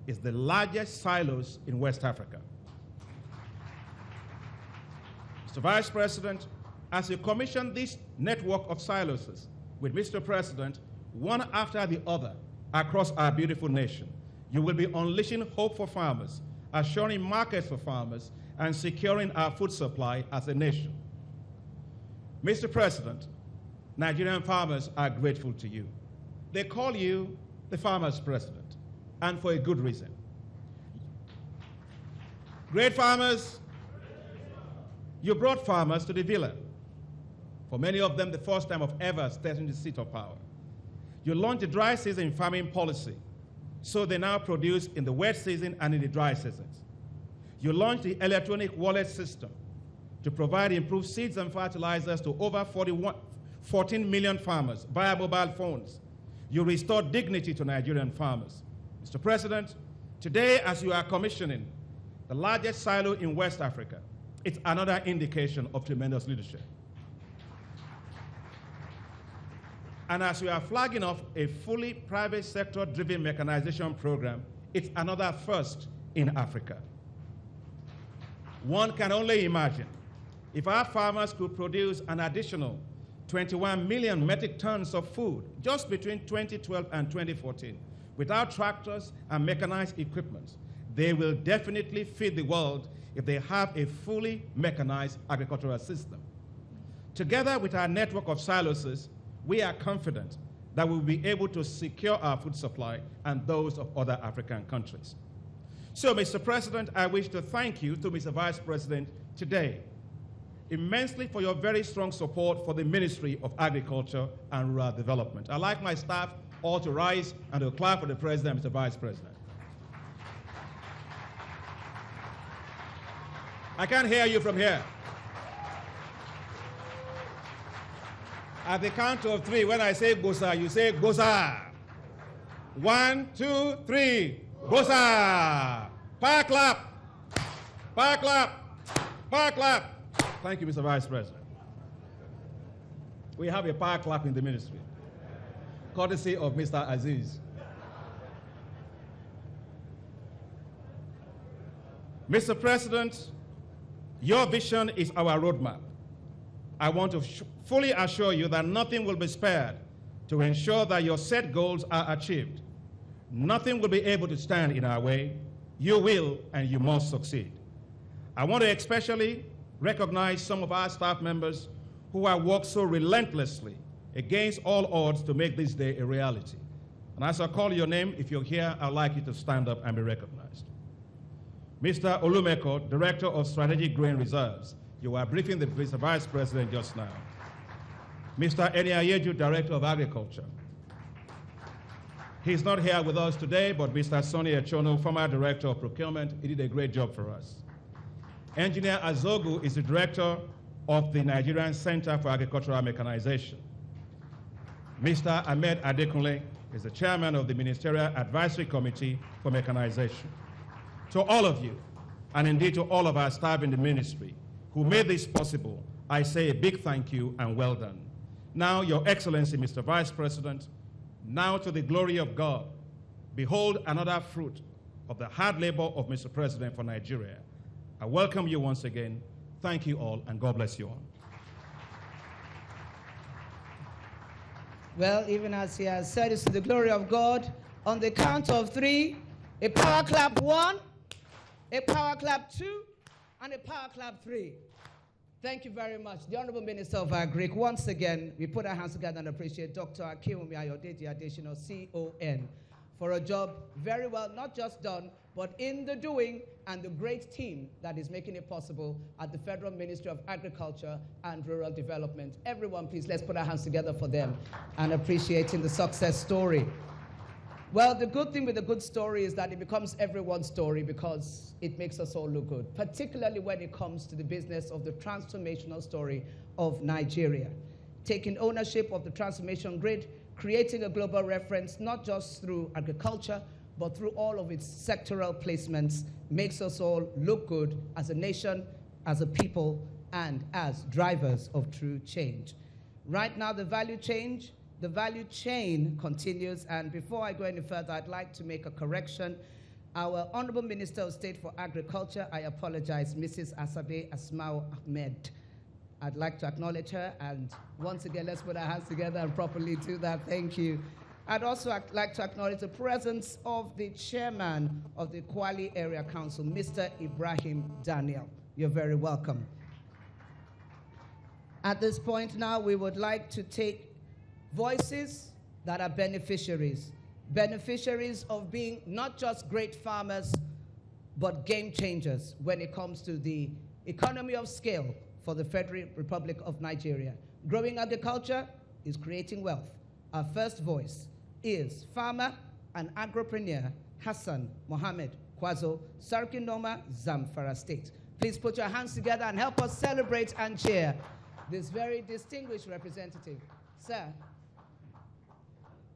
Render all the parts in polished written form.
is the largest silos in West Africa. Mr. Vice President, as you commission this network of silos with Mr. President, one after the other across our beautiful nation, you will be unleashing hope for farmers, assuring markets for farmers, and securing our food supply as a nation. Mr. President, Nigerian farmers are grateful to you. They call you the farmers' president, and for a good reason. Great farmers, you brought farmers to the villa. For many of them, the first time of ever stepping the seat of power. You launched the dry season farming policy, so they now produce in the wet season and in the dry seasons. You launched the electronic wallet system to provide improved seeds and fertilizers to over 14 million farmers via mobile phones. You restored dignity to Nigerian farmers. Mr. President, today as you are commissioning the largest silo in West Africa, it's another indication of tremendous leadership. And as we are flagging off a fully private sector-driven mechanization program, it's another first in Africa. One can only imagine if our farmers could produce an additional 21 million metric tons of food just between 2012 and 2014 without tractors and mechanized equipment, they will definitely feed the world if they have a fully mechanized agricultural system. Together with our network of silos, we are confident that we will be able to secure our food supply and those of other African countries. So, Mr. President, I wish to thank you, to Mr. Vice President, today immensely for your very strong support for the Ministry of Agriculture and Rural Development. I'd like my staff all to rise and to clap for the President, Mr. Vice President. I can't hear you from here. At the count of three, when I say Gosa, you say Gosa. 1, 2, 3, Gosa. Power clap. Power clap. Power clap. Thank you, Mr. Vice President. We have a power clap in the ministry, courtesy of Mr. Aziz. Mr. President, your vision is our roadmap. I want to fully assure you that nothing will be spared to ensure that your set goals are achieved. Nothing will be able to stand in our way. You will and you must succeed. I want to especially recognize some of our staff members who have worked so relentlessly against all odds to make this day a reality. And as I call your name, if you're here, I'd like you to stand up and be recognized. Mr. Olumeko, Director of Strategic Grain Reserves. You were briefing the Mr. Vice President just now. Mr. Eniayeju, Director of Agriculture. He's not here with us today, but Mr. Sonny Echono, former Director of Procurement, he did a great job for us. Engineer Azogu is the Director of the Nigerian Center for Agricultural Mechanization. Mr. Ahmed Adekunle is the Chairman of the Ministerial Advisory Committee for Mechanization. To all of you, and indeed to all of our staff in the ministry who made this possible, I say a big thank you and well done. Now, Your Excellency, Mr. Vice President, now to the glory of God, behold another fruit of the hard labor of Mr. President for Nigeria. I welcome you once again. Thank you all, and God bless you all. Well, even as he has said, it's to the glory of God. On the count of three, a power clap 1, a power clap 2, and a power clap 3. Thank you very much. The Honorable Minister of Agric, once again, we put our hands together and appreciate Dr. Akinwunmi Adesina, CON, for a job very well, not just done, but in the doing, and the great team that is making it possible at the Federal Ministry of Agriculture and Rural Development. Everyone, please, let's put our hands together for them and appreciating the success story. Well, the good thing with a good story is that it becomes everyone's story because it makes us all look good, particularly when it comes to the business of the transformational story of Nigeria. Taking ownership of the transformation grid, creating a global reference, not just through agriculture, but through all of its sectoral placements, makes us all look good as a nation, as a people, and as drivers of true change. Right now, the value chain continues, and before I go any further, I'd like to make a correction. Our Honorable Minister of State for Agriculture, I apologize, Mrs. Asabe Asmao Ahmed. I'd like to acknowledge her, and once again, let's put our hands together and properly do that. Thank you. I'd also like to acknowledge the presence of the chairman of the Kwali Area Council, Mr. Ibrahim Daniel. You're very welcome. At this point now, we would like to take voices that are beneficiaries of being not just great farmers, but game changers when it comes to the economy of scale for the Federal Republic of Nigeria. Growing agriculture is creating wealth. Our first voice is farmer and agripreneur Hassan Mohammed Kwazo, Sarki Noma, Zamfara State. Please put your hands together and help us celebrate and cheer this very distinguished representative. Sir,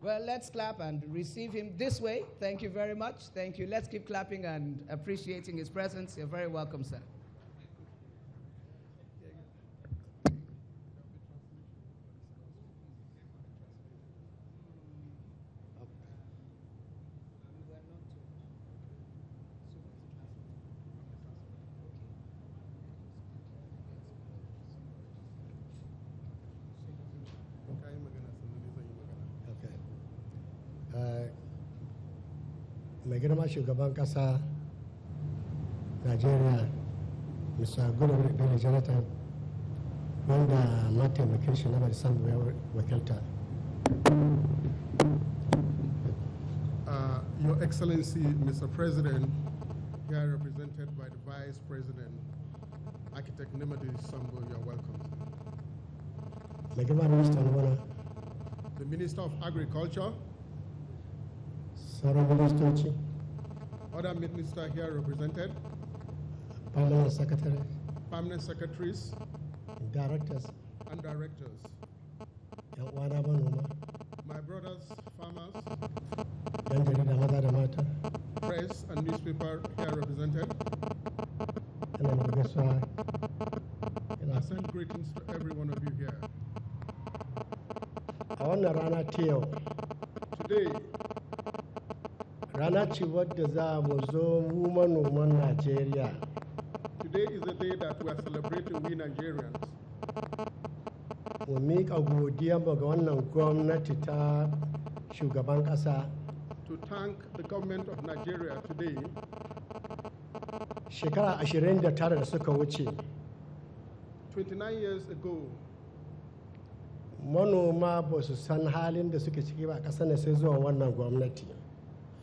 well, let's clap and receive him this way. Thank you very much. Thank you. Let's keep clapping and appreciating his presence. You're very welcome, sir. Mai girma shugaban kasa Najeriya Mr. Goodluck Ebele Jonathan, wanda mataimakin shi na majalisar ya wakilta. Your Excellency, Mr. President, here represented by the Vice President, Architect Nimadi Sambo, you are welcome. Mai girma Minister Nwana, The Minister of Agriculture, sauran ministoci, other ministers here represented, permanent secretary, permanent secretaries, directors, and directors, yan uwana manoma, my brothers, farmers, yan jarida maza da mata, press and newspaper here represented. ina muku gaisuwa, I send greetings to every one of you here. a wannan rana ta yau, Today, rana ce wadda za mu zo mu manoman Najeriya today is the day that we are celebrating, we Nigerians, mu miƙa godiyarmu ga wannan gwamnati ta shugaban ƙasa. to thank the government of Nigeria today. Shekara 29 da suka wuce, 29 years ago, manoma ba su san halin da suke ciki ba a ƙasar da sai zuwa wannan gwamnati.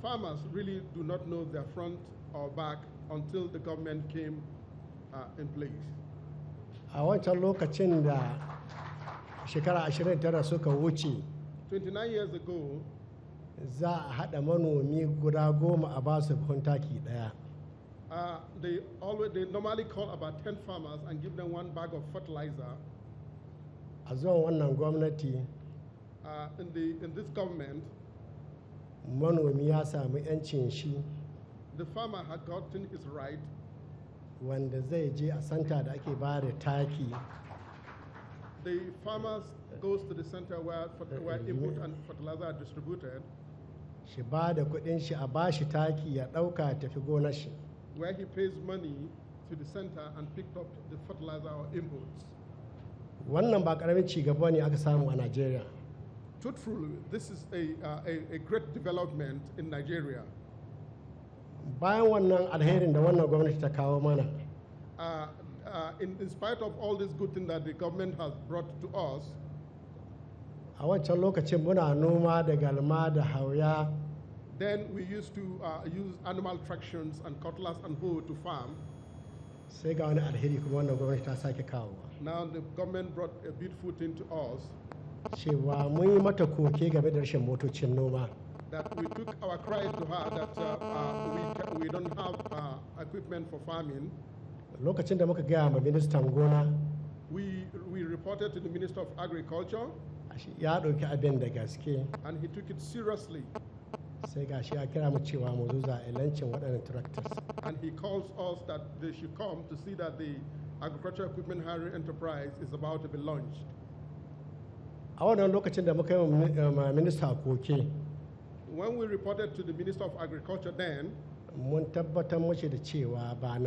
farmers really do not know their front or back until the government came in place. A wancan lokacin da shekara 29 suka wuce, 29 years ago, za a haɗa manomi guda 10 a ba su buhun taki ɗaya. they normally call about 10 farmers and give them one bag of fertilizer. A zuwan wannan gwamnati, In this government, manomi ya samu 'yancin shi the farmer had gotten his right wanda zai je a santa da ake ba da taki. The farmers goes to the center where input and fertilizer are distributed, Shi ba da kuɗin shi a ba shi taki ya ɗauka tafi gonar shi. where he pays money to the center and picked up the fertilizer or inputs. Wannan ba ƙaramin cigaba ne aka samu a Najeriya. Truthfully, this is a great development in Nigeria. Bayan wannan alherin da wannan gwamnati ta kawo mana, In spite of all this good thing that the government has brought to us, a wancan lokacin muna noma da galma da hauya, then we used to use animal tractions and cutlass and hoe to farm. sai ga wani alheri kuma wannan gwamnati ta sake kawowa. Now the government brought a beautiful thing to us, Cewa mun yi mata koke game da rashin motocin noma. that we took our cry to her that we don't have equipment for farming. Lokacin da muka gaya ma ministan gona, We reported to the Minister of Agriculture, ya ɗauki abin da gaske, and he took it seriously. sai ga shi ya kira mu cewa mu zo za a lancin waɗannan tractors. And he calls us that they should come to see that the agricultural equipment hiring enterprise is about to be launched. A wannan lokacin da muka yi ma minista koke, When we reported to the Minister of Agriculture then, mun tabbatar mashi da cewa ba na